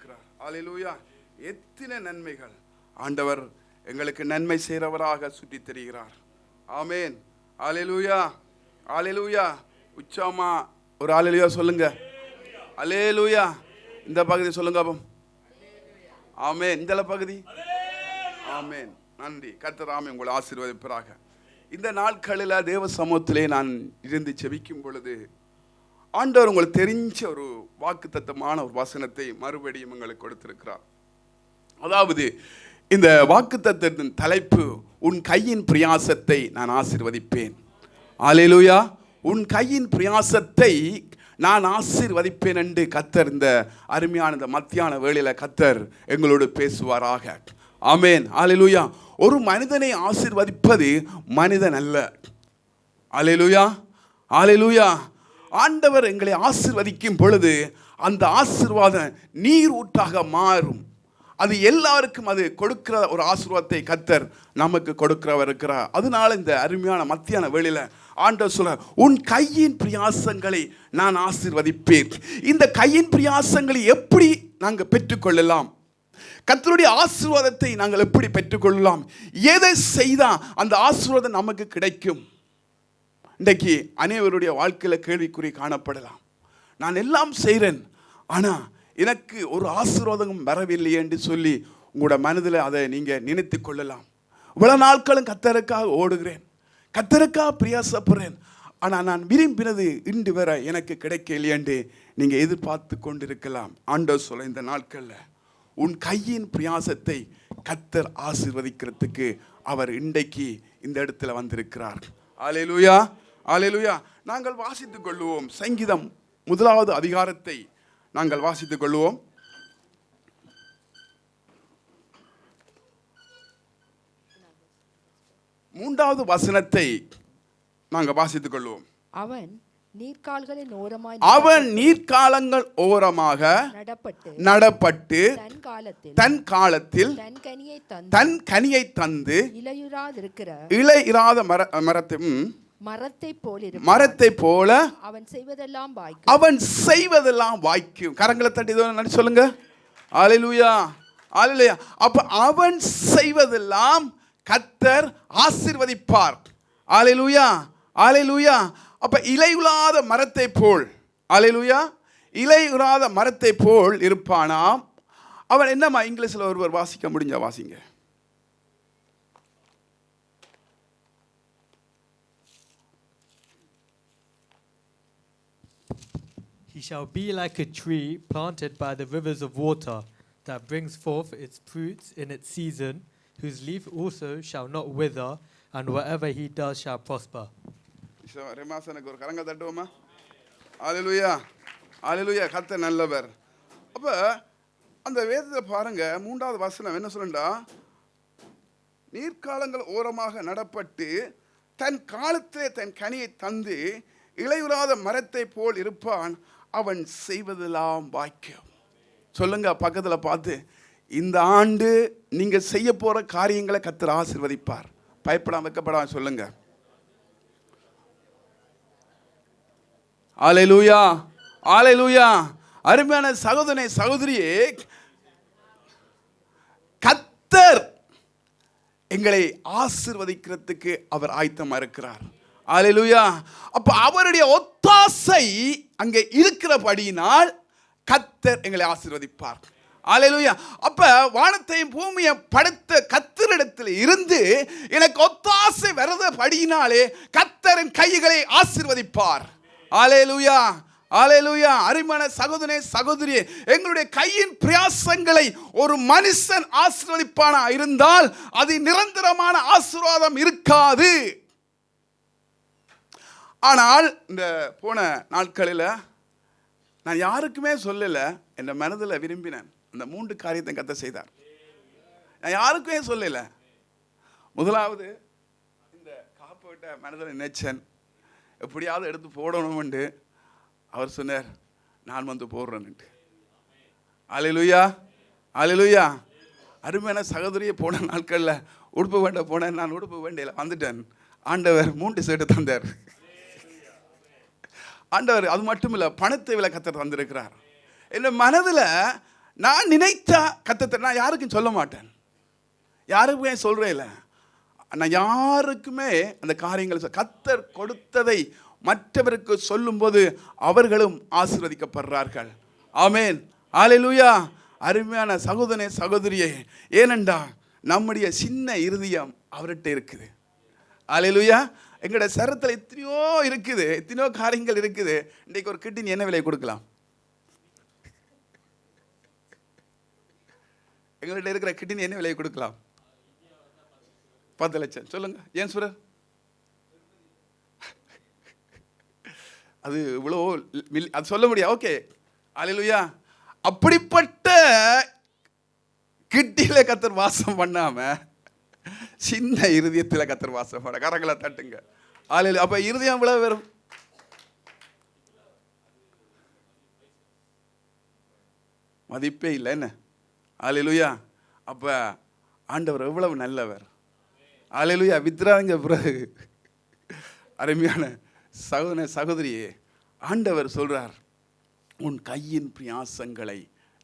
இருக்கிறார். அல்லேலூயா. எத்தனை நன்மைகள்! ஆண்டவர் எங்களுக்கு நன்மை செய்கிறவராக சுற்றி தெரிகிறார். ஆமேன். அல்லேலூயா, அல்லேலூயா. உச்சமா ஒரு அல்லேலூயா சொல்லுங்க. அல்லேலூயா. இந்த பகுதி சொல்லுங்க. ஆமேன். இந்த பகுதி ஆமேன். நன்றி. கர்த்தர் ஆமென் உங்களை ஆசீர்வதிப்பாராக. இந்த நாட்களில் தேவ சமூகத்திலே நான் இருந்து ஜெபிக்கும் பொழுது ஆண்டவர் உங்களுக்கு தெரிஞ்ச ஒரு வாக்குத்தத்தமான ஒரு வசனத்தை மறுபடியும் உங்களுக்கு கொடுத்திருக்கிறார். அதாவது இந்த வாக்குத்தத்தத்தின் தலைப்பு, உன் கையின் பிரயாசத்தை நான் ஆசீர்வதிப்பேன். அல்லேலூயா. உன் கையின் பிரயாசத்தை நான் ஆசீர்வதிப்பேன் என்று கர்த்தர் இந்த அருமையான இந்த மத்தியான வேளையில் கர்த்தர் எங்களோடு பேசுவாராக. ஆமேன். அல்லேலூயா. ஒரு மனிதனை ஆசீர்வதிப்பது மனிதன் அல்ல. அல்லேலூயா, அல்லேலூயா. ஆண்டவர் எங்களை ஆசீர்வதிக்கும் பொழுது அந்த ஆசீர்வாதம் நீர் ஊற்றாக மாறும். அது எல்லாருக்கும் அது கொடுக்கிற ஒரு ஆசீர்வாதத்தை கர்த்தர் நமக்கு கொடுக்கிறவர் இருக்கிறார். அதனால இந்த அருமையான மத்தியான வேளையில ஆண்டவர் சொல்ற, உன் கையின் பிரயாசங்களை நான் ஆசீர்வதிப்பேன். இந்த கையின் பிரயாசங்களை எப்படி நாங்கள் பெற்றுக்கொள்ளலாம்? கர்த்தருடைய ஆசீர்வாதத்தை நாங்கள் எப்படி பெற்றுக்கொள்ளலாம்? எதை செய்தால் அந்த ஆசீர்வாதம் நமக்கு கிடைக்கும்? இன்றைக்கு அனைவருடைய வாழ்க்கையில் கேள்விக்குறி காணப்படலாம். நான் எல்லாம் செய்கிறேன், ஆனால் எனக்கு ஒரு ஆசீர்வாதம் வரவில்லை என்று சொல்லி உங்களோட மனதில் அதை நீங்கள் நினைத்து கொள்ளலாம். இவ்வளவு நாட்களும் கர்த்தருக்காக ஓடுகிறேன், கர்த்தருக்காக பிரயாசப்படுறேன், ஆனால் நான் விரும்பினது இன்று வர எனக்கு கிடைக்கலையே என்று நீங்கள் எதிர்பார்த்து கொண்டிருக்கலாம். ஆண்டவர் சொல்ல, இந்த நாட்களில் உன் கையின் பிரயாசத்தை கர்த்தர் ஆசீர்வதிக்கிறதுக்கு அவர் இன்றைக்கு இந்த இடத்துல வந்திருக்கிறார். அல்லேலூயா, அல்லேலூயா. நாங்கள் வாசித்துக் கொள்வோம். சங்கீதம் 1வது அதிகாரத்தை நாங்கள் வாசித்துக் கொள்வோம். மூன்றாவது வசனத்தை நாங்கள் வாசித்துக் கொள்வோம். அவன் நீர்க்காலங்கள் ஓரமாக நடப்பட்டு தன் காலத்தில் தன் கனியை தந்து இலையிராத மரத்தை போல அவன் செய்வதெல்லாம் வாய்க்கும். கரங்களை தட்டி சொல்லுங்க. அல்லேலூயா, அல்லேலூயா. அப்ப அவன் செய்வதெல்லாம் கர்த்தர் ஆசீர்வதிப்பார். அல்லேலூயா, அல்லேலூயா. அப்ப இலையுலாத மரத்தை போல், அல்லேலூயா, இலையுலாத மரத்தை போல் இருப்பானாம். அவன் என்னம்மா இங்கிலீஷ்ல ஒருவர் வாசிக்க முடிஞ்சா வாசிங்க. He shall be like a tree planted by the rivers of water, that brings forth its fruits in its season, whose leaf also shall not wither, and whatever he does shall prosper. ரெமாசனுக்கு ஒரு கரங்க தட்டுவோமா? அல்லேலூயா, அல்லேலூயா. கர்த்தர் நல்லவர். அப்ப அந்த வேதத்தை பாருங்க, 3வது வசனம் என்ன சொல்லுண்டா, நீர்க்காலங்கள் ஓரமாக நடப்பட்டு தன் காலத்திலே தன் கனியை தந்து இலையுறாத மரத்தை போல் இருப்பான், அவன் செய்வதெல்லாம் வாய்க்கும். சொல்லுங்க பக்கத்தில் பார்த்து, இந்த ஆண்டு நீங்க செய்ய போற காரியங்களை கர்த்தர் ஆசீர்வதிப்பார். பயப்படாம வைக்கப்படாம சொல்லுங்க. அல்லேலூயா, அல்லேலூயா. அருமையான சகோதரனே, சகோதரியே, கர்த்தர் எங்களை ஆசீர்வதிக்கிறதுக்கு அவர் ஆயத்தமா இருக்கிறார். அல்லேலூயா. அப்ப அவருடைய ஒத்தாசை அங்கே இருக்கிறபடியினால் கர்த்தர் எங்களை ஆசீர்வதிப்பார். அல்லேலூயா. அப்ப வானத்தையும் பூமியை படைத்த கர்த்தரிடத்தில் இருந்து எனக்கு ஒத்தாசை வரதபடியினாலே கர்த்தரின் கைகளை ஆசீர்வதிப்பார். அல்லேலூயா, அல்லேலூயா. அருமையான சகோதரனே, சகோதரியே, எங்களுடைய கையின் பிரயாசங்களை ஒரு மனுஷன் ஆசீர்வதிப்பானா இருந்தால் அது நிரந்தரமான ஆசீர்வாதம் இருக்காது. ஆனால் இந்த போன நாட்களில் நான் யாருக்குமே சொல்லல, என் மனதில் விரும்பினேன் அந்த 3 காரியத்தை கர்த்தர் செய்தார். நான் யாருக்குமே சொல்லல. முதலாவது, இந்த காப்போட்ட மனதில் நினைச்சேன், எப்படியாவது எடுத்து போடணும்னு அவர் சொன்னார், நான் வந்து போடுறேன்ட்டு. அல்லேலூயா, அல்லேலூயா. அருமையான சகோதரியை போன நாட்களில் உடுப்பு வேண்ட போனேன். நான் உடுப்பு வேண்டையில வந்துட்டேன். ஆண்டவர் 3 ஷர்ட் தந்தார். ஆண்டவர் அது மட்டும் இல்லை, பணத்தை விலை கர்த்தர் தந்திருக்கிறார். என் மனதில் நான் நினைத்தா கத்தத்தை நான் யாருக்கும் சொல்ல மாட்டேன், யாருக்குமே சொல்றேன் இல்லை, நான் யாருக்குமே அந்த காரியங்கள் கத்தர் கொடுத்ததை மற்றவருக்கு சொல்லும்போது அவர்களும் ஆசீர்வதிக்கப்படுறார்கள். ஆமேன், அல்லேலூயா. அருமையான சகோதரனே சகோதரியே, ஏனென்றா நம்முடைய சின்ன இருதயம் அவர்கிட்ட இருக்குது. அல்லேலூயா. எங்களோட சரத்தில் எத்தனையோ இருக்குது, எத்தனையோ காரியங்கள் இருக்குது. இன்றைக்கு ஒரு கிட்னி என்ன விலை கொடுக்கலாம்? எங்கள்கிட்ட இருக்கிற கிட்னி என்ன விலை கொடுக்கலாம்? 10 லட்சம். சொல்லுங்க, ஏன் சுர அது இவ்வளோ அது சொல்ல முடியாது. ஓகே, அல்லேலூயா. அப்படிப்பட்ட கிட்டியில கத்தர் வாசம் பண்ணாம சின்ன இருதயத்தில் கத்தர் வாசம் பண்ண. கரங்களை தட்டுங்க. அல்லேலூயா. அப்ப இருதயம் இவ்வளவு வரும். மதிப்பே இல்லை என்ன? அல்லேலூயா. அப்ப ஆண்டவர் எவ்வளவு நல்லவர். அல்லேலூயா. வித்ராங்க பிறகு அருமையான சகோதர சகோதரியே, ஆண்டவர் சொல்றார், உன் கையின் பிரயாசங்களை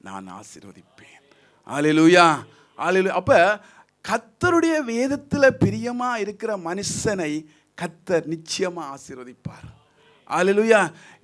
நான் ஆசீர்வதிப்பேன். அல்லேலூயா, அல்லேலூயா. அப்ப கர்த்தருடைய வேதத்தில் பிரியமா இருக்கிற மனுஷனை கர்த்தர் நிச்சயமா ஆசீர்வதிப்பார். அல்லேலூயா.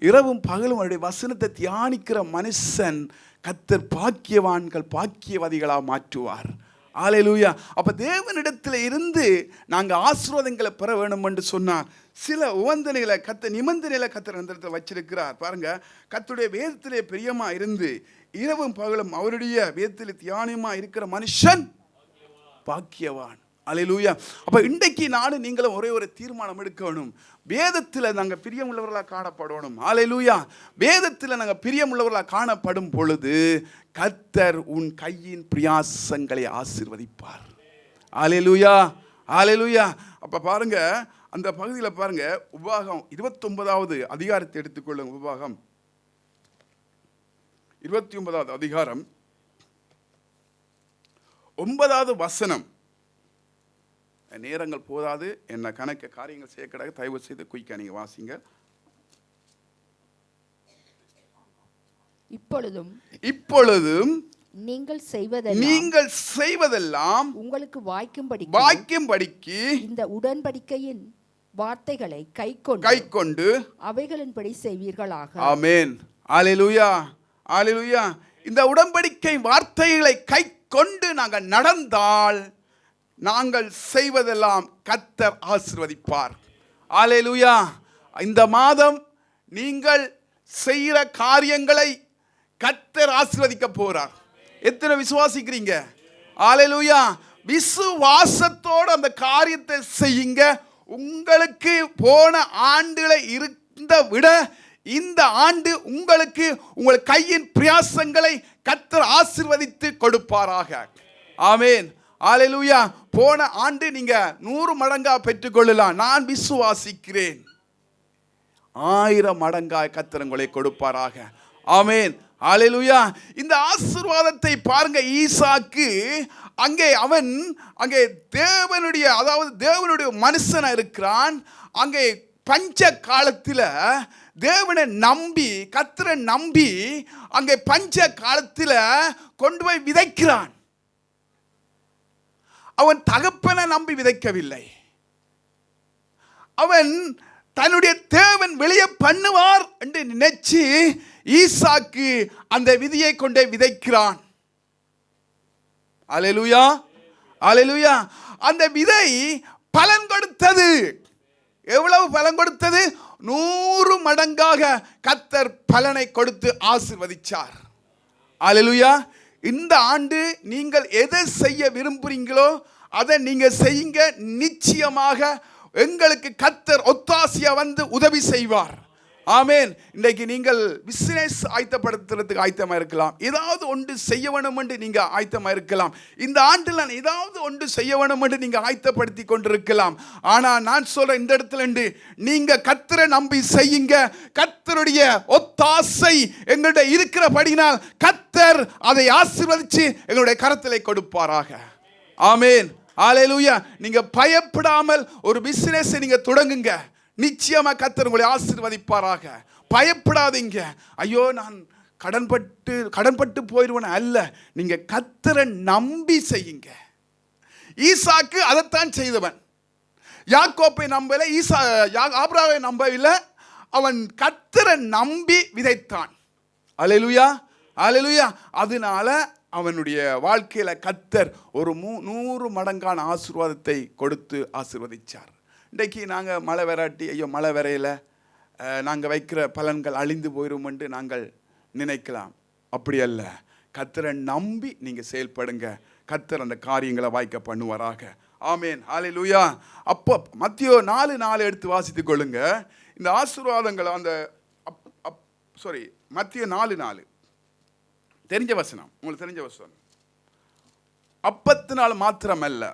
இரவும் பகலும் அவருடைய வசனத்தை தியானிக்கிற மனுஷன் கர்த்தர் பாக்கியவான்கள் பாக்கியவதிகளாக மாற்றுவார். அல்லேலூயா. அப்ப தேவனிடத்தில் இருந்து நாங்கள் ஆசீர்வாதங்களை பெற வேண்டும் என்று சொன்னார். சில உவந்தனைகளை நிபந்தனைகளை கர்த்தர் அந்த இடத்துல வச்சிருக்கிறார். பாருங்க, கர்த்தருடைய வேதத்திலே பிரியமா இருந்து இரவும் பகலும் அவருடைய வேதத்தில் தியானமா இருக்கிற மனுஷன் பாக்கியவான். அல்லேலூயா. அப்ப இன்றைக்கு நானும் நீங்களும் ஒரே ஒரு தீர்மானம் எடுக்கணும். வேதத்தில் நாங்கள் பிரியமுள்ளவர்களாக காணப்படணும். அல்லேலூயா. வேதத்தில் நாங்கள் பிரியமுள்ளவர்களாக காணப்படும் பொழுது கர்த்தர் உன் கையின் பிரயாசங்களை ஆசீர்வதிப்பார். அல்லேலூயா, அல்லேலூயா. அப்ப பாருங்க, அந்த பகுதியில் பாருங்க, உபாகம் 29வது அதிகாரத்தை எடுத்துக்கொள்ளுங்க. உபாகம் 29வது அதிகாரம் 9வது வசனம். நேரங்கள் போதாது, என்ன கணக்கு காரியங்கள் சேர்க்கிறாங்க. தயவு செய்து குயிக்கா நீங்க வாசிங்க. இப்பொழுதும் நீங்கள் செய்வதெல்லாம் உங்களுக்கு வாய்க்கும்படிக்கு இந்த உடன்படிக்கையின் வார்த்தைகளை கைக்கொண்டு அவைகளின்படி செய்வீர்களாக. ஆமென். அல்லேலூயா, அல்லேலூயா. இந்த உடன்படிக்கை வார்த்தைகளை கைக்கொண்டு நாங்கள் நடந்தால் நாங்கள் செய்வதெல்லாம் கர்த்தர் ஆசீர்வதிப்பார். அல்லேலூயா. இந்த மாதம் நீங்கள் செய்கிற காரியங்களை கர்த்தர் ஆசீர்வதிக்க போறார். எத்தனை விசுவாசிக்கிறீங்க? அல்லேலூயா. விசுவாசத்தோடு அந்த காரியத்தை செய்யுங்க. உங்களுக்கு போன ஆண்டுகளை இருந்த விட இந்த ஆண்டு உங்களுக்கு உங்கள் கையின் பிரயாசங்களை கர்த்தர் ஆசீர்வதித்து கொடுப்பாராக. ஆமென். அல்லேலூயா. போன ஆண்டு நீங்க 100 மடங்கா பெற்றுக்கொள்ளலாம். நான் விசுவாசிக்கிறேன் 1000 மடங்காய் கர்த்தர் உங்களை கொடுப்பாராக. ஆமென். அல்லேலூயா. இந்த ஆசீர்வாதத்தை பாருங்க. ஈசாக்கு அங்கே தேவனுடைய மனுஷனா இருக்கிறான். அங்கே பஞ்ச காலத்தில் தேவனை நம்பி கர்த்தரை நம்பி அங்கே பஞ்ச காலத்தில் கொண்டு போய் விதைக்கிறான். அவன் தகப்பனை நம்பி விதைக்கவில்லை. அவன் தன்னுடைய தேவன் வெளியே பண்ணுவார் என்று நினைச்சு ஈசாக்கு அந்த விதையை கொண்டே விதைக்கிறான். அல்லேலூயா, அல்லேலூயா. அந்த விதை பலன் கொடுத்தது. எவ்வளவு பலன் கொடுத்தது? 100 மடங்காக கர்த்தர் பலனை கொடுத்து ஆசீர்வதிச்சார். அல்லேலூயா. இந்த ஆண்டு நீங்கள் எதை செய்ய விரும்புறீங்களோ அதை நீங்க செய்யுங்க. நிச்சயமாக எங்களுக்கு கர்த்தர் ஒத்தாசையா வந்து உதவி செய்வார். ஆமென். இன்றைக்கு நீங்கள் பிசினஸ் ஆயத்தப்படுத்துறதுக்கு ஆயத்தமா இருக்கலாம். ஏதாவது ஒன்று செய்ய வேணும் என்று நீங்க ஆயத்தமா இருக்கலாம். இந்த ஆண்டில் நான் ஏதாவது ஒன்று செய்ய வேணும் என்று நீங்க ஆயத்தப்படுத்தி கொண்டிருக்கலாம். ஆனா நான் சொல்றேன், இந்த இடத்துல நீங்க கர்த்தரை நம்பி செய்யுங்க. கர்த்தருடைய ஒத்தாசை எங்களுடைய இருக்கிறபடினால் கர்த்தர் அதை ஆசீர்வதிச்சு எங்களுடைய கரத்திலே கொடுப்பாராக. ஆமென். அல்லேலூயா. நீங்க பயப்படாமல் ஒரு பிசினஸ் நீங்க தொடங்குங்க. நிச்சயமா கர்த்தர் உங்களை ஆசீர்வதிப்பாராக. பயப்படாதீங்க. ஐயோ, நான் கடன்பட்டு போயிடுவன அல்ல, நீங்க கர்த்தரை நம்பி செய்யுங்க. ஈசாக்கு அதைத்தான் செய்தவன். யாக்கோப்பை நம்பல, ஆபிரகாமை நம்பவில்லை. அவன் கர்த்தரை நம்பி விதைத்தான். அல்லேலூயா, அல்லேலூயா. அதனால அவனுடைய வாழ்க்கையில கர்த்தர் ஒரு 100 மடங்கான ஆசீர்வாதத்தை கொடுத்து ஆசீர்வதிச்சார். இன்றைக்கு நாங்கள் மழை வராட்டி, ஐயோ மழை வரையில நாங்கள் வைக்கிற பலன்கள் அழிந்து போயிடும் என்று நாங்கள் நினைக்கலாம். அப்படி அல்ல, கர்த்தரை நம்பி நீங்கள் செயல்படுங்க. கர்த்தர் அந்த காரியங்களை வாய்க்க பண்ணுவாராக. ஆமேன், ஹல்லேலூயா. அப்போ மத்தேயு 4:4 எடுத்து வாசித்துக் கொள்ளுங்க. இந்த ஆசீர்வாதங்கள் அந்த மத்தேயு 4:4 தெரிஞ்ச வசனம், உங்களுக்கு தெரிஞ்ச வசனம். அப்பத்தினால் மாத்திரமல்ல.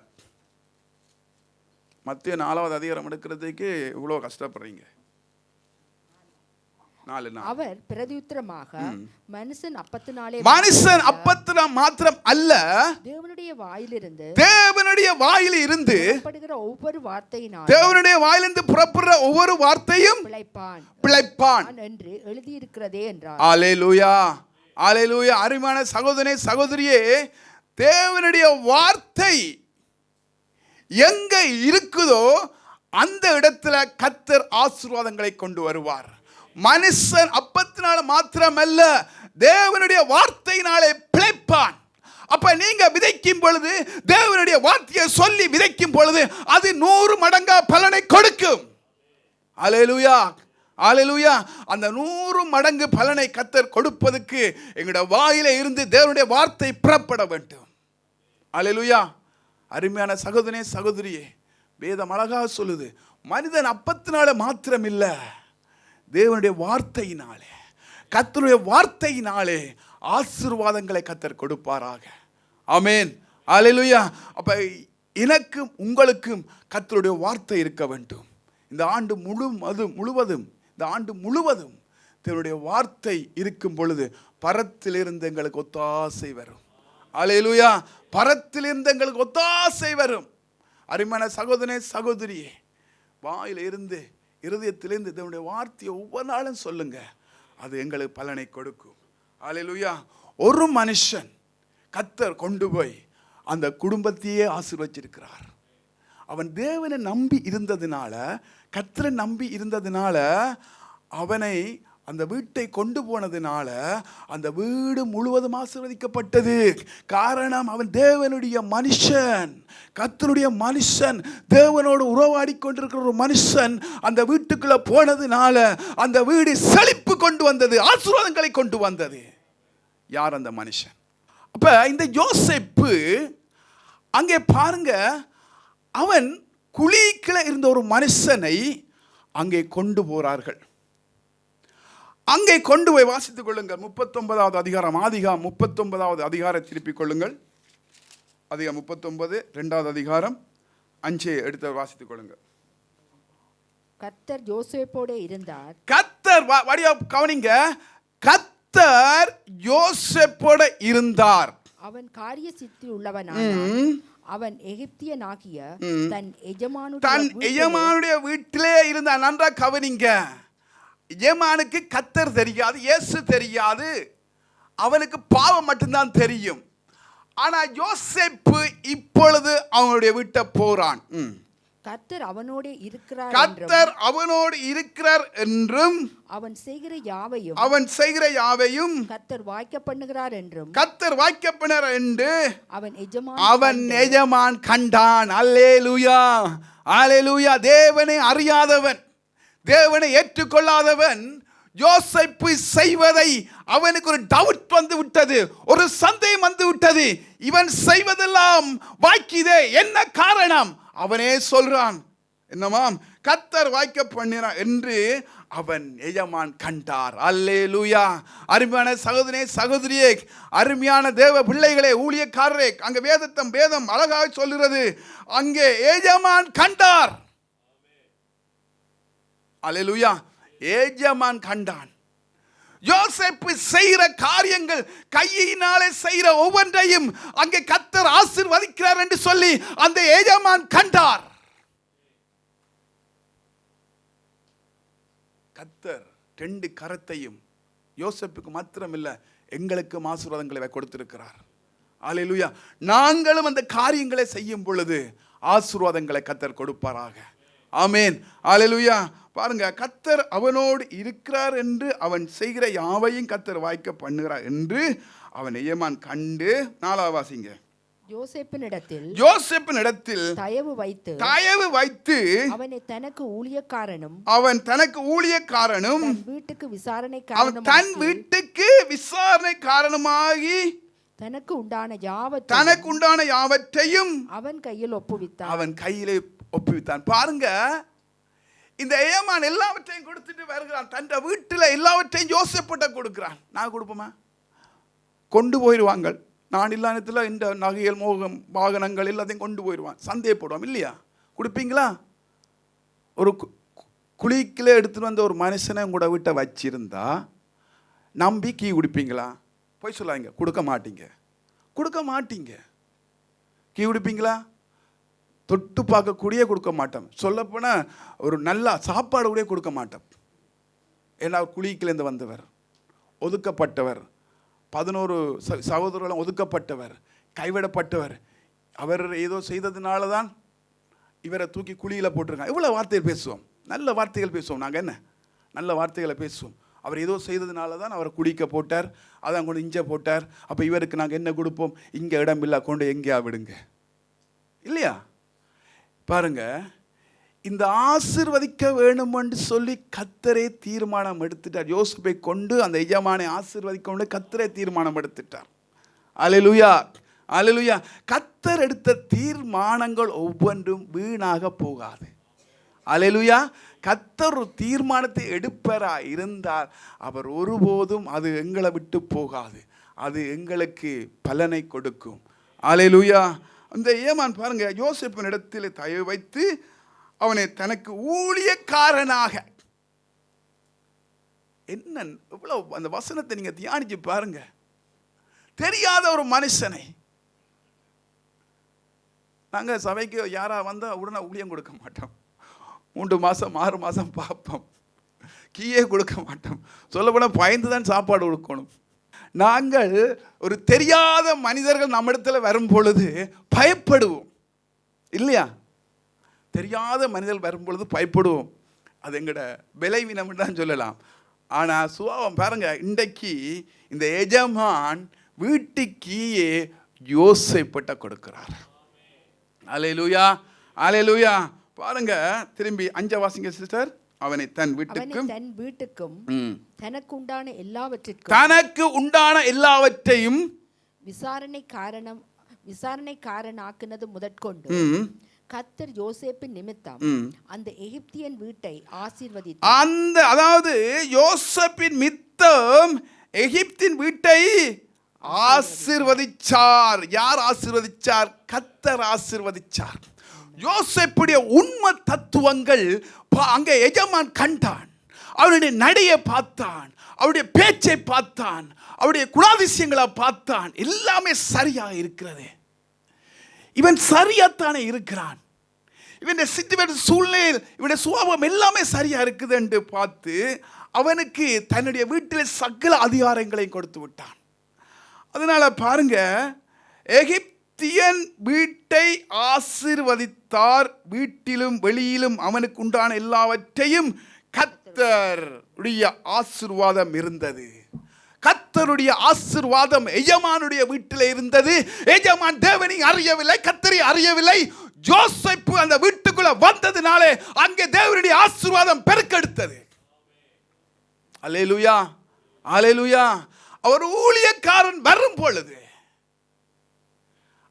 மத்தேயு 4வது அதிகாரம் எடுக்கிறதுக்கு இவ்வளோ கஷ்டப்படுறீங்க. 4:4 அவர் பிரதியுத்தரமாக, மனுஷன் அப்பத்தினாலே மாத்திரம் அல்ல, தேவனுடைய வாயிலிருந்து புறப்படுற ஒவ்வொரு வார்த்தையும் பிழைப்பான் என்று எழுதியிருக்கிறதே என்றார். அல்லேலூயா, அல்லேலூயா. அருமையான சகோதரனே, சகோதரியே, தேவனுடைய வார்த்தை எங்க இருக்குதோ அந்த இடத்துல கர்த்தர் ஆசீர்வாதங்களை கொண்டு வருவார். மனுஷன் அப்பத்தினால மாத்திரமல்ல, தேவனுடைய வார்த்தையினாலே பிழைப்பான். அப்ப நீங்க விதைக்கும் பொழுது, தேவனுடைய வார்த்தையை சொல்லி விதைக்கும் பொழுது அது 100 மடங்கா பலனை கொடுக்கும். அல்லேலூயா, அல்லேலூயா. அந்த 100 மடங்கு பலனை கர்த்தர் கொடுப்பதற்கு எங்களுடைய வாயில இருந்து தேவனுடைய வார்த்தை புறப்பட வேண்டும். அல்லேலூயா. அருமையான சகோதரனே, சகோதரியே, வேதம் அழகாக சொல்லுது, மனிதன் அப்பத்தினால மாத்திரம் இல்ல, தேவனுடைய வார்த்தையினாலே, கர்த்தருடைய வார்த்தையினாலே ஆசீர்வாதங்களை கர்த்தர் கொடுப்பாராக. ஆமென், அல்லேலூயா. அப்ப எனக்கும் உங்களுக்கும் கர்த்தருடைய வார்த்தை இருக்க வேண்டும். இந்த ஆண்டு முழுவதும் தேவனுடைய வார்த்தை இருக்கும் பொழுது பரத்திலிருந்து எங்களுக்கு ஒத்தாசை வரும். அல்லேலூயா. பரத்திலிருந்து எங்களுக்கு ஒத்தாசை வரும். அருமையான சகோதரனே, சகோதரியே, வாயிலிருந்து, இருதயத்திலிருந்து தேவனுடைய வார்த்தையை ஒவ்வொரு நாளும் சொல்லுங்க. அது எங்களுக்கு பலனை கொடுக்கும். அல்லேலூயா. ஒரு மனுஷன் கர்த்தர் கொண்டு போய் அந்த குடும்பத்தையே ஆசீர்வதிச்சிருக்கிறார். அவன் தேவனை நம்பி இருந்ததுனால, கர்த்தரை நம்பி இருந்ததுனால, அவனை அந்த வீட்டை கொண்டு போனதுனால அந்த வீடு முழுவதும் ஆசீர்வதிக்கப்பட்டது. காரணம், அவன் தேவனுடைய மனுஷன், கர்த்தருடைய மனுஷன், தேவனோடு உறவாடி கொண்டிருக்கிற ஒரு மனுஷன் அந்த வீட்டுக்குள்ள போனதுனால அந்த வீடு செழிப்பு கொண்டு வந்தது, ஆசீர்வாதங்களை கொண்டு வந்தது. யார் அந்த மனுஷன்? அப்ப இந்த யோசேப்பு அங்கே பாருங்க, அவன் குழிக்குள்ள இருந்த ஒரு மனுஷனை அங்கே கொண்டு போறார்கள். அங்கே கொண்டு போய் வாசித்துக் கொள்ளுங்கள். 39வது அதிகாரம், ஆதிகாம் 39வது அதிகாரம் திருப்பிக் கொள்ளுங்கள். அதிகாரம் 39 2வது அதிகாரம் 5 எடுத்து வாசித்துக் கொள்ளுங்கள். கர்த்தர் யோசேப்போட இருந்தார். கர்த்தர் கவனிங்க, கர்த்தர் யோசேப்போட இருந்தார். அவன் காரிய சித்தி உள்ளவனானான். அவன் எகிப்தியனாகிய தன் எஜமானுடைய வீட்டிலே இருந்தான். நன்றா கவனிங்க. எஜமானுக்கு கர்த்தர் தெரியாது, இயேசு தெரியாது, அவனுக்கு பாவம் மட்டும்தான் தெரியும். ஆனா யோசேப்பு இப்பொழுது அவனுடைய வீட்டை போறான். கர்த்தர் அவனோடு இருக்கிறார் என்றும் அவன் செய்கிற யாவையும் கர்த்தர் வாய்க்க பண்ணுகிறார் என்று அவன் எஜமான் கண்டான். அல்லேலூயா, அல்லேலூயா. தேவனை அறியாதவன், தேவனை ஏற்றுக்கொள்ளாதவன் யோசேப்பு செய்வதை அவனுக்கு ஒரு டவுட் வந்து விட்டது, ஒரு சந்தேகம் வந்து விட்டது. இவன் செய்வதெல்லாம் வாய்க்குதே, என்ன காரணம்? அவனே சொல்றான், என்னமாம், கர்த்தர் வாய்க்க பண்ணினார் என்று அவன் எஜமான் கண்டார். அல்லேலூயா. அருமையான சகோதரனே, சகோதரியே, அருமையான தேவ பிள்ளைகளே, ஊழியக்காரரே, அங்க வேதம் அழகாக சொல்லுகிறது, அங்கே எஜமான் கண்டார். அல்லேலூயா. எஜமான் கண்டான். யோசேப்பு செய்கிற காரியங்கள், கையினாலே செய்கிற ஒவ்வொன்றையும் அங்கே கர்த்தர் ஆசீர்வதிக்கிறார் என்று சொல்லி அந்த எஜமான் கண்டார். கர்த்தர் 2 கரத்தையும் யோசேப்புக்கு மாத்திரம் இல்லை, எங்களுக்கும் ஆசீர்வாதங்களை கொடுத்திருக்கிறார். அல்லேலூயா. நாங்களும் அந்த காரியங்களை செய்யும் பொழுது ஆசீர்வாதங்களை கர்த்தர் கொடுப்பாராக. ஆமென். அல்லேலூயா. பாருங்க, கர்த்தர் அவனோடு இருக்கிறார் என்று அவன் செய்கிற யாவையும் கர்த்தர் வாய்க்க பண்ணுகிறார் என்று அவன் எஜமான் கண்டு. 4வது வாசிங்க. யோசேப்பினிடத்தில் தயவு வைத்து அவன் தனக்கு ஊழியக்காரனும் அவன் வீட்டுக்கு தன் வீட்டுக்கு விசாரணை காரணமாகி தனக்கு உண்டான யாவற்றையும் அவன் கையில் ஒப்புவித்தான். பாருங்க, இந்த ஏமான் எல்லாவற்றையும் கொடுத்துட்டு வருகிறான். தன் வீட்டில் எல்லாவற்றையும் யோசேப்பிட்ட கொடுக்கிறான். நான் கொடுப்போமா? கொண்டு போயிடுவாங்க. நான் இல்லாதத்தில் இந்த நகைகள் மோகம் வாகனங்கள் எல்லாத்தையும் கொண்டு போயிடுவான். சந்தேகப்படுவான் இல்லையா? கொடுப்பீங்களா? ஒரு குளிக்கில் எடுத்துட்டு வந்த ஒரு மனுஷனை கூட வீட்டை வச்சிருந்தா நம்பி கீ குடிப்பீங்களா? போய் சொல்லாங்க. கொடுக்க மாட்டீங்க. கீ குடிப்பீங்களா? தொட்டு பார்க்கக்கூடிய கொடுக்க மாட்டோம். சொல்லப்போனால் ஒரு நல்ல சாப்பாடு கூட கொடுக்க மாட்டோம். ஏன்னா குளிக்கிலேருந்து வந்தவர், ஒதுக்கப்பட்டவர், 11 சகோதரர்களும் ஒதுக்கப்பட்டவர், கைவிடப்பட்டவர். அவர் ஏதோ செய்ததுனால தான் இவரை தூக்கி குழியில் போட்டிருக்காங்க. இவ்வளோ வார்த்தைகள் பேசுவோம், நல்ல வார்த்தைகள் பேசுவோம். நாங்கள் என்ன நல்ல வார்த்தைகளை பேசுவோம். அவர் ஏதோ செய்ததுனால தான் அவரை குடிக்க போட்டார், அதான் கொண்டு இங்கே போட்டார். அப்போ இவருக்கு நாங்கள் என்ன கொடுப்போம்? இங்கே இடம் இல்லை, கொண்டு எங்கேயா விடுங்க இல்லையா? பாருங்க, இந்த ஆசீர்வதிக்க வேணுமென்று சொல்லி கர்த்தரே தீர்மானம் எடுத்துட்டார். யோசேப்பை கொண்டு அந்த எஜமானை ஆசீர்வதிக்க கொண்டு கர்த்தரே தீர்மானம் எடுத்துட்டார். அல்லேலூயா. கர்த்தர் எடுத்த தீர்மானங்கள் ஒவ்வொன்றும் வீணாக போகாது. அல்லேலூயா. கர்த்தர் ஒரு தீர்மானத்தை எடுப்பரா இருந்தால் அவர் ஒருபோதும் அது எங்களை விட்டு போகாது. அது எங்களுக்கு பலனை கொடுக்கும். அல்லேலூயா. அந்த ஏமான் பாருங்க, யோசேப்பின் இடத்தில் தயவு வைத்து அவனை தனக்கு ஊழியக்காரனாக. என்ன இவ்வளவு அந்த வசனத்தை நீங்க தியானிச்சு பாருங்க. தெரியாத ஒரு மனுஷனை நாங்க சபைக்கு யாரா வந்தா உடனே ஊழியம் கொடுக்க மாட்டோம். 3 மாசம் 6 மாசம் பார்ப்போம். கீயே கொடுக்க மாட்டோம். சொல்லப்போனால் பயந்து தான் சாப்பாடு கொடுக்கணும். நாங்கள் ஒரு தெரியாத மனிதர்கள் நம்ம இடத்துல வரும் பொழுது பயப்படுவோம் இல்லையா? தெரியாத மனிதர்கள் வரும் பொழுது பயப்படுவோம். அது எங்களோட விளைவினம் தான் சொல்லலாம். ஆனால் சுபாவம் பாருங்க, இன்றைக்கு இந்த எஜமான் வீட்டுக்கீயே யோசேப்பிட்ட கொடுக்கிறார். அல்லேலூயா. பாருங்க, திரும்பி 5 வாசிங்க சிஸ்டர். அவனை தன் வீட்டுக்கும் தனக்கு உண்டான எல்லாவற்றையும் விசாரணைக்காரனாக்குனது முதற்கொண்டு கர்த்தர் யோசேப்பின் நிமித்தம் அந்த எகிப்தியன் வீட்டை ஆசீர்வதித்தார். அதாவது யோசேப்பின் மித்தம் எகிப்தின் வீட்டை ஆசீர்வதிச்சார். யார் ஆசீர்வதிச்சார்? கர்த்தர் ஆசீர்வதிச்சார். யோசேப்புடைய உண்மை தத்துவங்கள் அங்கே எஜமான் கண்டான். அவருடைய நடையை பார்த்தான், அவருடைய பேச்சை பார்த்தான், அவருடைய குணாதிசயங்களை பார்த்தான். எல்லாமே சரியாக இருக்கிறது. இவன் சரியாத்தானே இருக்கிறான். இவனுடைய சிச்சுவேஷன், சூழ்நிலை, இவனுடைய சுபாவம் எல்லாமே சரியா இருக்குது என்று பார்த்து அவனுக்கு தன்னுடைய வீட்டில் சகல அதிகாரங்களையும் கொடுத்து விட்டான். அதனால பாருங்க, எகிப்தியன் வீட்டை ஆசீர்வதித்தார். வீட்டிலும் வெளியிலும் அவனுக்கு உண்டான எல்லாவற்றையும் கர்த்தருடைய ஆசீர்வாதம் இருந்தது. கர்த்தருடைய ஆசீர்வாதம் எஜமானுடைய வீட்டில் இருந்தது. எஜமான் தேவனை அறியவில்லை, கர்த்தரை அறியவில்லை. யோசேப்பு அந்த வீட்டுக்குள்ள வந்ததினாலே அங்கே தேவனுடைய ஆசீர்வாதம் பெருக்கெடுத்தது. அல்லேலூயா. அவர் ஊழியக்காரன் வரும் பொழுது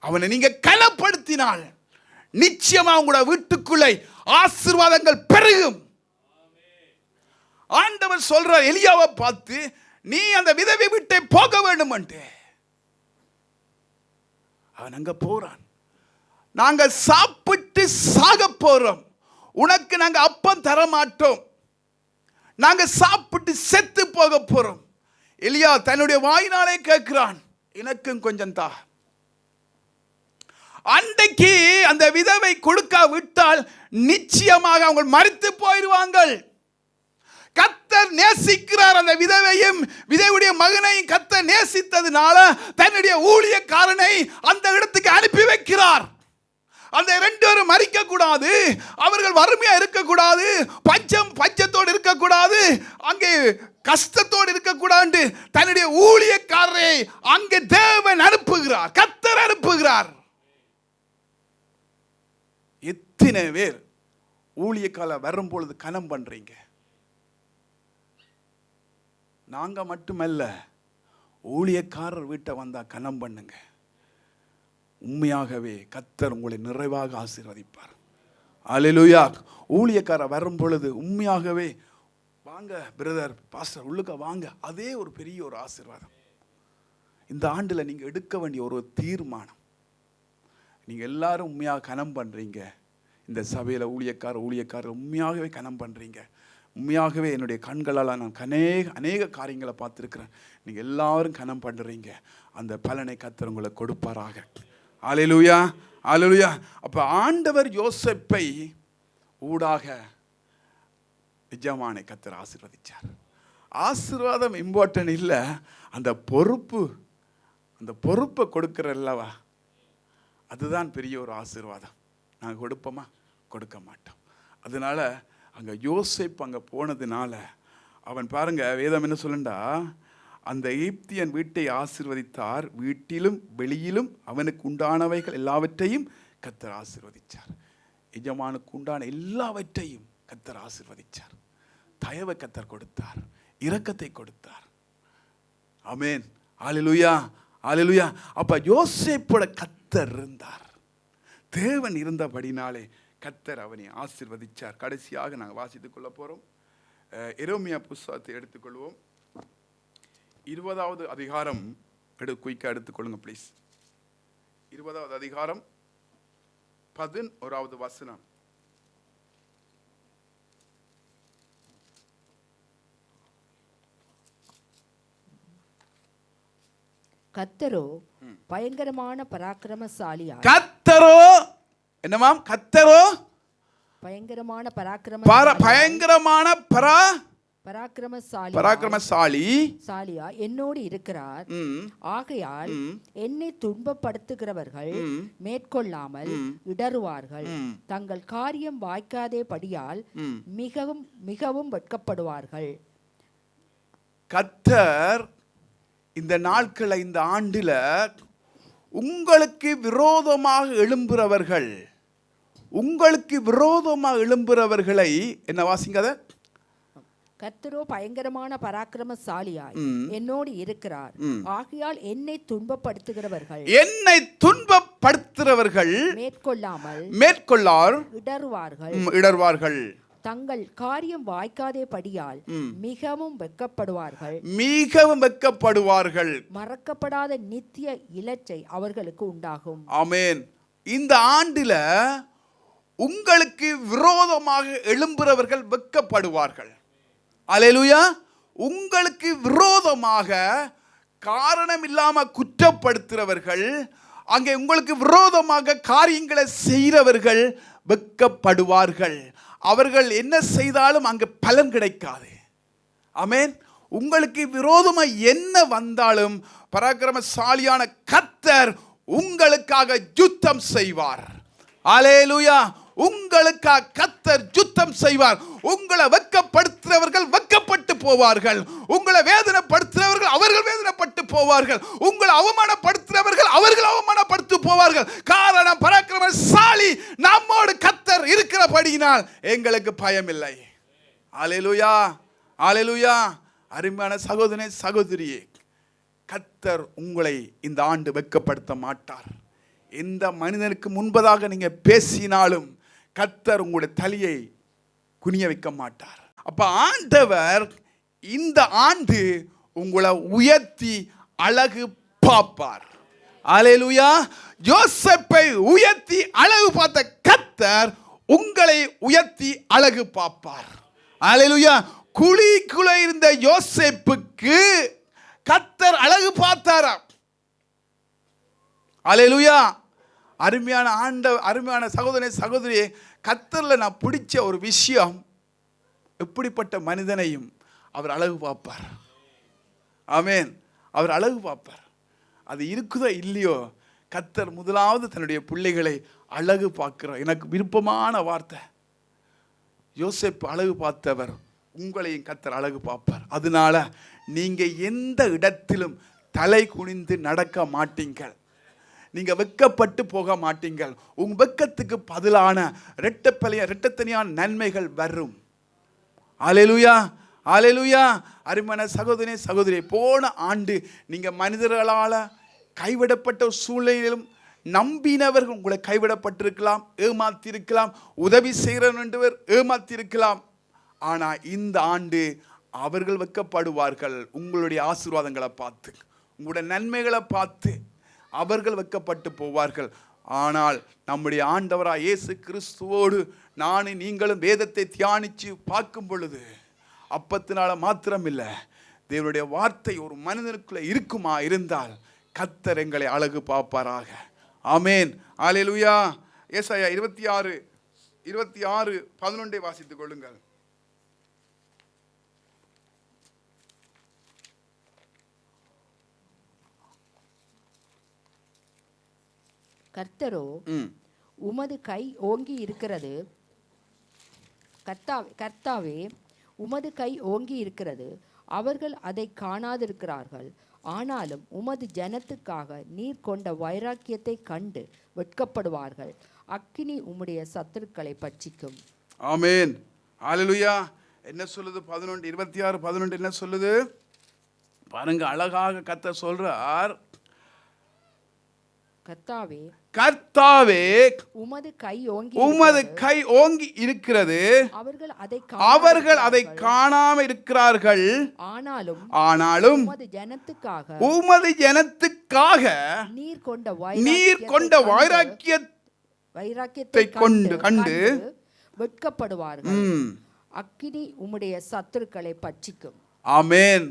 அவனை நீங்க கனப்படுத்தினால் நிச்சயமா உங்களோட வீட்டுக்குள்ளே ஆசீர்வாதங்கள் பெருகும். ஆண்டவர் சொல்றார் எலியாவை பார்த்து, நீ அந்த விதவை வீட்டை போக வேண்டும் என்று. அவன் அங்க போறான். நாங்க சாப்பிட்டு சாக போறோம், உனக்கு நாங்க அப்பம் தர மாட்டோம், நாங்க சாப்பிட்டு செத்து போக போறோம். எலியா தன்னுடைய வாயினாலே கேட்கிறான், எனக்கும் கொஞ்சம் தா. அன்றைக்கு அந்த விதவை கொடுக்க விட்டால் நிச்சயமாக அவங்க மரித்து போயிடுவாங்க. கர்த்தர் கர்த்தர் நேசிக்கிறார். அந்த விதவையும் விதவையுடைய மகனையும் கர்த்தர் நேசித்ததுனால தன்னுடைய ஊழியக்காரனை அந்த இடத்துக்கு அனுப்பி வைக்கிறார். அந்த ரெண்டு பேரும் மறிக்க கூடாது, அவர்கள் வறுமையா இருக்கக்கூடாது, பஞ்சத்தோடு இருக்கக்கூடாது, அங்கே கஷ்டத்தோடு இருக்கக்கூடாது. தன்னுடைய ஊழியக்காரரை அங்கே தேவன் அனுப்புகிறார், கர்த்தர் அனுப்புகிறார். எத்தனை பேர் ஊழியக்கால வரும் பொழுது கனம் பண்றீங்க? நாங்க மட்டுமல்ல, ஊழியக்காரர் வீட்டை வந்தா கனம் பண்ணுங்க. உண்மையாகவே கர்த்தர் உங்களை நிறைவாக ஆசீர்வதிப்பார். அல்லேலூயா. ஊழியக்காரர் வரும் பொழுது உண்மையாகவே வாங்க பிரதர் பாஸ்டர் உள்ளுக்க வாங்க, அதே ஒரு பெரிய ஒரு ஆசீர்வாதம். இந்த ஆண்டுல நீங்க எடுக்க வேண்டிய ஒரு தீர்மானம், நீங்க எல்லாரும் உண்மையாக கனம் பண்றீங்க. இந்த சபையில ஊழியக்காரர் உண்மையாகவே கனம் பண்றீங்க. உண்மையாகவே என்னுடைய கண்களால் நான் அநேக காரியங்களை பார்த்துருக்கிறேன். நீங்க எல்லாரும் கனம் பண்றீங்க. அந்த பலனை கர்த்தர் உங்களை கொடுப்பாராக. அல்லேலூயா, அல்லேலூயா. அப்ப ஆண்டவர் யோசேப்பை ஊடாக எஜமானை கர்த்தர் ஆசீர்வதிச்சார். ஆசீர்வாதம் இம்பார்ட்டன்ட் இல்லை, அந்த பொறுப்பை கொடுக்கிறல்லவா, அதுதான் பெரிய ஒரு ஆசீர்வாதம். நாங்கள் கொடுப்போமா? கொடுக்க மாட்டோம். அதனால அங்கே யோசேப்பு அங்கே போனதுனால அவன் பாருங்க, வேதம் என்ன சொல்லுண்டா, அந்த எகிப்தியன் வீட்டை ஆசீர்வதித்தார், வீட்டிலும் வெளியிலும் அவனுக்கு உண்டானவைகள் எல்லாவற்றையும் கர்த்தர் ஆசீர்வதிச்சார். எஜமானுக்கு உண்டான எல்லாவற்றையும் கர்த்தர் ஆசீர்வதிச்சார். தயவை கர்த்தர் கொடுத்தார், இரக்கத்தை கொடுத்தார். ஆமென், அல்லேலூயா, அல்லேலூயா. அப்ப யோசேப்போட கர்த்தர் இருந்தார், தேவன் இருந்தபடினாலே கர்த்தர் அவனை ஆசீர்வதிச்சார். கடைசியாக நாங்கள் வாசித்துக் கொள்ள போறோம். எரேமியா புத்தகத்தை எடுத்துக்கொள்வோம். 20வது அதிகாரம் குயிக்கா எடுத்துக்கொள்ளுங்க ப்ளீஸ். 20வது அதிகாரம் 11வது வசனம். கர்த்தரோ பயங்கரமான பராக்கிரமசாலியா. கர்த்தரோ என்னமாம்? கர்த்தரோ பயங்கரமான பராக்கிரமசாலியா என்னோடு இருக்கிறார். ஆகையால் என்னை துன்பப்படுத்துகிறவர்கள் மேற்கொள்ளாமல் இடறுவார்கள். தங்கள் காரியம் வாய்க்காதே படியால் மிகவும் மிகவும் வெட்கப்படுவார்கள். கர்த்தர் இந்த நாட்களை, இந்த ஆண்டுல உங்களுக்கு விரோதமாக எழும்புறவர்களை என்ன வாசிங்க? அத கர்த்தரோ பயங்கரமான பராக்கிரமசாலியாய் என்னோடு இருக்கிறார். ஆகையால் என்னை துன்பப்படுத்துகிறவர்கள் மேற்கொள்ளார் இடர்வார்கள். தங்கள் காரியம் வாய்க்காதே படியால் மிகவும் வெட்கப்படுவார்கள். மறக்கப்படாத நித்திய இலச்சை அவர்களுக்கு உண்டாகும். ஆமென். இந்த ஆண்டில உங்களுக்கு விரோதமாக எழும்புறவர்கள் வெட்கப்படுவார்கள். அல்லேலூயா. உங்களுக்கு விரோதமாக காரணம் இல்லாம குற்றப்படுத்துறவர்கள், அங்கே உங்களுக்கு விரோதமாக காரியங்களை செய்கிறவர்கள் வெட்கப்படுவார்கள். அவர்கள் என்ன செய்தாலும் அங்கு பலன் கிடைக்காது. ஆமென். உங்களுக்கு விரோதமா என்ன வந்தாலும் பராக்கிரமசாலியான கர்த்தர் உங்களுக்காக யுத்தம் செய்வார். அல்லேலூயா. உங்களுக்காக கர்த்தர் யுத்தம் செய்வார். உங்களை வெட்கப்படுத்துறவர்கள் வெட்கப்பட்டு போவார்கள். உங்களை வேதனைப்படுத்துறவர்கள் அவர்கள் வேதனைப்பட்டு போவார்கள். உங்களை அவமானப்படுத்துறவர்கள் அவர்கள் அவமானப்படுத்தி போவார்கள். காரணம், பராக்கிரமசாலி நம்மோடு கர்த்தர் இருக்கிறபடியினால் எங்களுக்கு பயம் இல்லை. அல்லேலூயா, அல்லேலூயா. அருமையான சகோதரனே, சகோதரியே, கர்த்தர் உங்களை இந்த ஆண்டு வெட்கப்படுத்த மாட்டார். எந்த மனிதனுக்கு முன்பதாக நீங்க பேசினாலும் கர்த்தர் உங்களுடைய தலையை குனிய வைக்க மாட்டார். அப்ப ஆண்டவர் இந்த ஆண்டு உங்களை உயர்த்தி அழகு பார்ப்பார். அல்லேலூயா. யோசேப்பை உயர்த்தி அழகு பார்த்த கர்த்தர் உங்களை உயர்த்தி அழகு பார்ப்பார். அல்லேலூயா. குழிக்குள்ள இருந்த யோசேப்புக்கு கர்த்தர் அழகு பார்த்தாராம். அல்லேலூயா. அருமையான சகோதரனே, சகோதரியே, கர்த்தர்ல நான் பிடிச்ச ஒரு விஷயம், எப்படிப்பட்ட மனிதனையும் அவர் அழகு பார்ப்பார். ஆமென். அவர் அழகு பார்ப்பார். அது இருக்குதோ இல்லையோ, கர்த்தர் முதலாவது தன்னுடைய பிள்ளைகளை அழகு பார்க்கிறார். எனக்கு விருப்பமான வார்த்தை. யோசேப்பு அழகு பார்த்தவர், உங்களையும் கர்த்தர் அழகு பார்ப்பார். அதனால நீங்க எந்த இடத்திலும் தலை குனிந்து நடக்க மாட்டீங்கள். நீங்க வெட்கப்பட்டு போக மாட்டீங்கள். உங்க வெட்கத்துக்கு பதிலான இரட்டத்தனியான நன்மைகள் வரும். அல்லேலூயா, அல்லேலூயா. அருமையான சகோதரனே, சகோதரி, போன ஆண்டு நீங்க மனிதர்களால் கைவிடப்பட்ட சூழ்நிலையிலும் நம்பினவர்கள் உங்களை கைவிடப்பட்டிருக்கலாம், ஏமாத்திருக்கலாம், உதவி செய்கிறவர் ஏமாத்திருக்கலாம். ஆனால் இந்த ஆண்டு அவர்கள் வெட்கப்படுவார்கள். உங்களுடைய ஆசீர்வாதங்களை பார்த்து, உங்களுடைய நன்மைகளை பார்த்து அவர்கள் வெட்கப்பட்டு போவார்கள். ஆனால் நம்முடைய ஆண்டவராக இயேசு கிறிஸ்துவோடு நானும் நீங்களும் வேதத்தை தியானித்து பார்க்கும் பொழுது, அப்பத்தினால மாத்திரம் இல்லை, தேவனுடைய வார்த்தை ஒரு மனிதனுக்குள்ள இருக்குமா இருந்தால் கர்த்தர் எங்களை அழகு பார்ப்பாராக. ஆமென். அல்லேலூயா. ஏசாயா 26:11 வாசித்துக் கொள்ளுங்கள். கர்த்தரோ உமது கை ஓங்கி இருக்கிறது, கர்த்தாவே உமது கை ஓங்கி இருக்கிறது, அவர்கள் அதை காணாதிருக்கிறார்கள். ஆனாலும் உமது ஜனத்துக்காக நீர் கொண்ட வைராக்கியத்தை கண்டு வெட்கப்படுவார்கள். அக்கினி உம்முடைய சத்துருக்களை பட்சிக்கும். ஆமென். அல்லேலூயா. என்ன சொல்லுது? 26:11 என்ன சொல்லுது பாருங்க. அழகாக கர்த்தர் சொல்றார், கர்த்தாவே உமது கை ஓங்கி இருக்கிறது, அவர்கள் அதை காணாம இருக்கிறார்கள். ஆனாலும் உமது ஜனத்துக்காக நீர் கொண்ட வைராக்கியத்தை கண்டு வெட்கப்படுவார்கள். அக்கினி உம்முடைய சத்துருக்களை பட்சிக்கும். ஆமென்.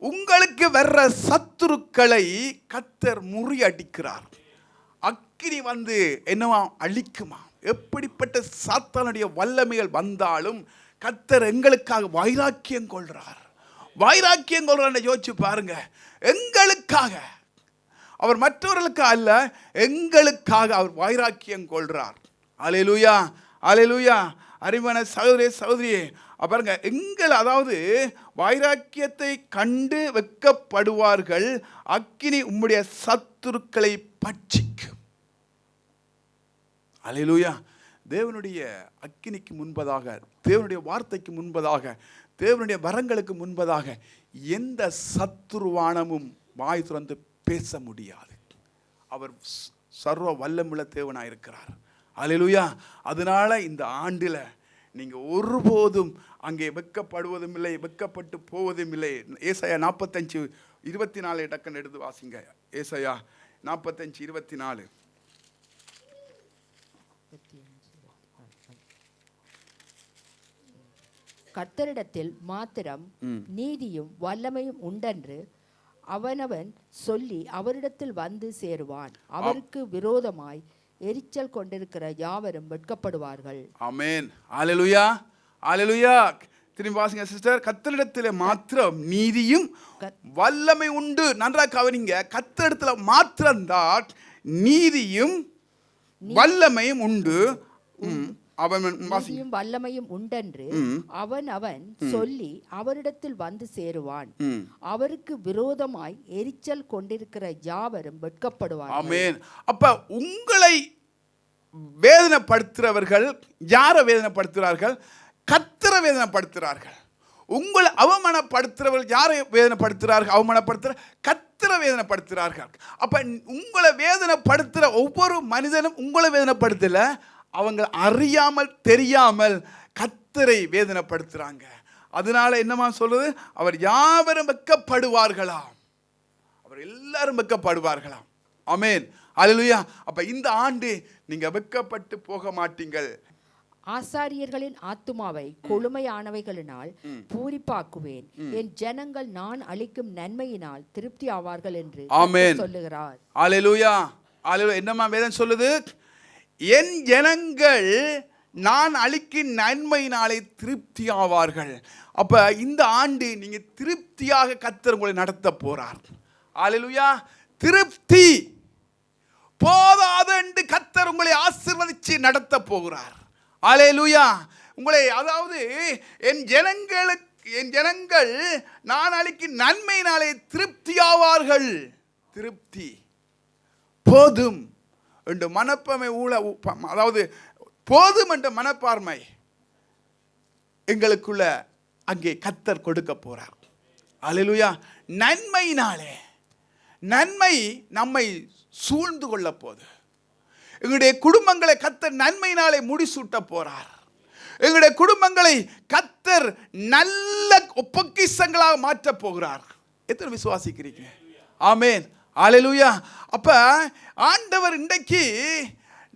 உங்களுக்கு வர்ற சத்துருக்களை கர்த்தர் முறியடிக்கிறார். அக்கினி வந்து என்னவா அழிக்குமா? எப்படிப்பட்ட சாத்தானுடைய வல்லமைகள் வந்தாலும் கர்த்தர் எங்களுக்காக வைராக்கியம் கொள்றார். வைராக்கியம் கொள்றார். யோசிச்சு பாருங்க. எங்களுக்காக, அவர் மற்றவர்களுக்கு அல்ல, எங்களுக்காக அவர் வைராக்கியம் கொள்றார். அல்லேலூயா, அல்லேலூயா. அருமையான சகோதரே, சகோதரியே, பாருங்க, அதாவது வைராக்கியத்தை கண்டு வெட்கப்படுவார்கள். அக்கினி உம்முடைய சத்துருக்களை பட்சிக்கும். அல்லேலூயா. தேவனுடைய அக்கினிக்கு முன்பதாக, தேவனுடைய வார்த்தைக்கு முன்பதாக, தேவனுடைய வரங்களுக்கு முன்பதாக எந்த சத்துருவானமும் வாய் திறந்து பேச முடியாது. அவர் சர்வ வல்லமுள்ள தேவனாயிருக்கிறார். அல்லேலூயா. அதனால இந்த ஆண்டில் நீங்கள் ஒருபோதும் அங்கே வெட்கப்படுவதும் இல்லை, வெட்கப்பட்டு போவதும் இல்லை. ஏசாயா 45:24 டக்குன்னு எடுத்து வாசிங்க. ஏசாயா 45:24. கர்த்தரிடத்தில் மாத்திரம் நீதியும் வல்லமையும் உண்டென்று அவனவன் சொல்லி அவரிடத்தில் வந்து சேருவான். அவருக்கு விரோதமாய் எரிச்சல் கொண்டிருக்கிற யாவரும் வெட்கப்படுவார்கள். ஆமென். அல்லேலூயா, அல்லேலூயா. திரும்பி வாசிங்க சிஸ்டர். கர்த்தரிடத்தில் மாத்திரம் நீதியும் வல்லமை உண்டு. நன்றாக கவனிங்க. கர்த்தரிடத்தில் மாத்திரம்தான் நீதியும் வல்லமையும் உண்டு. நீதியும் வல்லமையும் உண்டென்று அவன் சொல்லி அவரிடத்தில் வந்து சேருவான். அவருக்கு விரோதமாய் எரிச்சல் கொண்டிருக்கிற யாவரும் வெட்கப்படுவார்கள். ஆமென். அப்ப உங்களை வேதனைப்படுத்துறவர்கள் யாரை வேதனைப்படுத்துகிறார்கள்? கர்த்தரை வேதனைப்படுத்துகிறார்கள். உங்களை அவமானப்படுத்துறவர்கள் யாரை வேதனைப்படுத்துகிறார்கள்? அவமானப்படுத்துற கர்த்தரை வேதனைப்படுத்துகிறார்கள். அப்ப உங்களை வேதனைப்படுத்துற ஒவ்வொரு மனிதனும் உங்களை வேதனைப்படுத்தல, அவங்க அறியாமல் தெரியாமல் கர்த்தரை வேதனைப்படுத்துறாங்க. அதனால என்னமா சொல்றது? அவர் யாவரும் வெட்கப்படுவார்களாம். அவர் எல்லாரும் வெட்கப்படுவார்களாம். ஆமென். அல்லேலூயா. அப்ப இந்த ஆண்டு நீங்க வெட்கப்பட்டு போக மாட்டீங்கள். ஆசாரியர்களின் ஆத்துமாவை கொழுமையானவைகளினால் பூரிப்பாக்குவேன். என் ஜனங்கள் நான் அளிக்கும் நன்மையினால் திருப்தி ஆவார்கள் என்று சொல்லுகிறார். அல்லேலூயா, அல்லேலூயா. என்னமா வேதம் சொல்லுது? என் ஜனங்கள் நான் அளிக்கும் நன்மையினாலே திருப்தி ஆவார்கள். அப்ப இந்த ஆண்டு நீங்க திருப்தியாக கர்த்தர் உங்களை நடத்த போறார். அல்லேலூயா. திருப்தி போதாது என்று கர்த்தர் உங்களை ஆசீர்வதிச்சு நடத்த போகிறார். அல்லேலூயா. உங்களை, அதாவது என் ஜனங்கள் நான் அளிக்கும் நன்மையினாலே திருப்தி ஆவார்கள். திருப்தி போதும் என்று மனப்பான்மை அதாவது போதும் என்ற மனப்பான்மை எங்களுக்குள்ள அங்கே கர்த்தர் கொடுக்க போறார். அல்லேலூயா. நன்மையினாலே, நன்மை நம்மை சூழ்ந்து கொள்ள போது. எங்களுடைய குடும்பங்களை கர்த்தர் நன்மையினாலே முடிசூட்ட போறார். எங்களுடைய குடும்பங்களை கர்த்தர் நல்ல பொக்கிஷங்களாக மாற்ற போகிறார். எத்தனை விசுவாசிக்கிறீங்க? ஆமென். அல்லேலூயா. அப்ப ஆண்டவர் இன்றைக்கு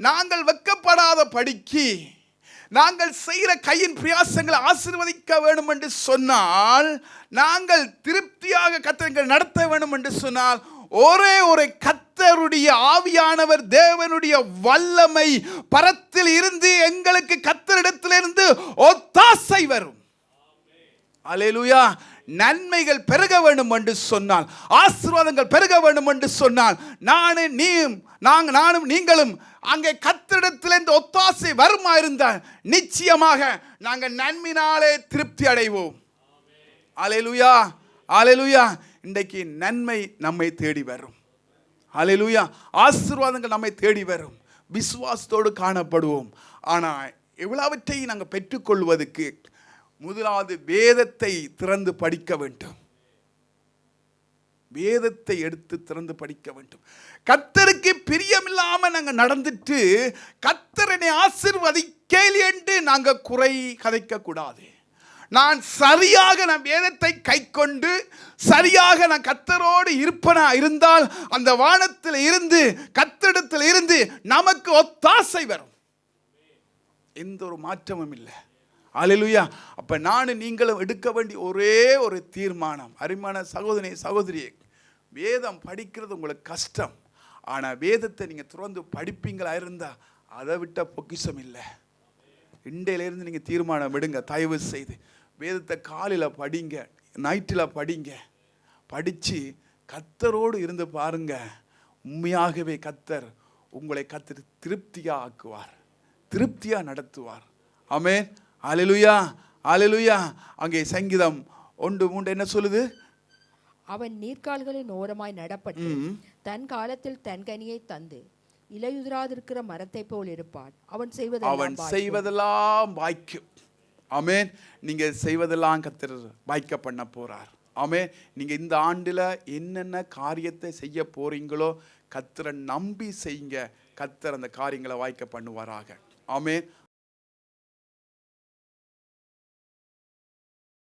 நாங்கள் வெட்கப்படாத படிக்கு நாங்கள் செய்கிற கையின் பிரயாசங்களை ஆசீர்வதிக்க வேண்டும் என்று சொன்னால், நாங்கள் திருப்தியாக கர்த்தரை நடத்த வேண்டும் என்று சொன்னால், ஒரே ஒரு கர்த்தருடைய ஆவியானவர் தேவனுடைய வல்லமை பரத்தில் இருந்து எங்களுக்கு கர்த்தரிடத்திலிருந்து ஒத்தாசை வரும். அல்லேலூயா. நன்மைகள் பெருக வேண்டும் என்று சொன்னால், ஆசீர்வாதங்கள் பெருக வேண்டும் என்று சொன்னால், நானும் நீங்களும் அங்கே கர்த்தரிடத்திலிருந்து ஒத்தாசை வருமா இருந்தால் நிச்சயமாக நாங்கள் நன்மையினாலே திருப்தி அடைவோம். அல்லேலூயா. அல்லேலூயா. இன்றைக்கு நன்மை நம்மை தேடி வரும். அல்லேலூயா. ஆசீர்வாதங்கள் நம்மை தேடி வரும். விசுவாசத்தோடு காணப்படுவோம். ஆனால் எவ்வளவற்றையும் நாங்கள் பெற்றுக்கொள்வதற்கு முதலாவது வேதத்தை திறந்து படிக்க வேண்டும். வேதத்தை எடுத்து திறந்து படிக்க வேண்டும். கர்த்தருக்கு பிரியமில்லாம நாங்க நடந்துட்டு கர்த்தரனை ஆசீர்வதிக்கேல் என்று நாங்க குறை கதைக்க கூடாது. நான் வேதத்தை கைக்கொண்டு சரியாக நான் கர்த்தரோடு இருப்பனா இருந்தால் அந்த வானத்தில் இருந்து கர்த்தரிடத்தில் இருந்து நமக்கு ஒத்தாசை வரும். எந்த ஒரு மாற்றமும் இல்லை. அல்லேலூயா. அப்ப நானும் நீங்களும் எடுக்க வேண்டிய ஒரே ஒரு தீர்மானம், அருமையான சகோதரி சகோதரியே, வேதம் படிக்கிறது உங்களுக்கு கஷ்டம். ஆனால் வேதத்தை நீங்கள் திறந்து படிப்பீங்களா இருந்தால் அதை விட்ட பொக்கிஷம் இல்லை. இண்டையிலேருந்து நீங்கள் தீர்மானம் விடுங்க. தயவு செய்து வேதத்தை காலையில் படிங்க, நைட்டில் படிங்க. படித்து கர்த்தரோடு இருந்து பாருங்க. உண்மையாகவே கர்த்தர் உங்களை திருப்தியாக ஆக்குவார், திருப்தியாக நடத்துவார். ஆமென். அல்லேலூயா. அல்லேலூயா. அங்கே சங்கீதம் 1:3 என்ன சொல்லுது? அவன் நீர்க்கால்களின் ஓரமாய் நடப்பட்டு தன் காலத்தில் தன் கனியை தந்து இலையுதிராதிருக்கிற மரத்தை போல் இருப்பான். அவன் செய்வதெல்லாம் வாய்க்கும். ஆமென். நீங்க செய்வதெல்லாம் கர்த்தர் வாய்க்க பண்ண போறார். ஆமென். நீங்க இந்த ஆண்டுல என்னென்ன காரியத்தை செய்ய போறீங்களோ கர்த்தரை நம்பி செய்யுங்க. கர்த்தர் அந்த காரியங்களை வாய்க்க பண்ணுவாராக. ஆமென்.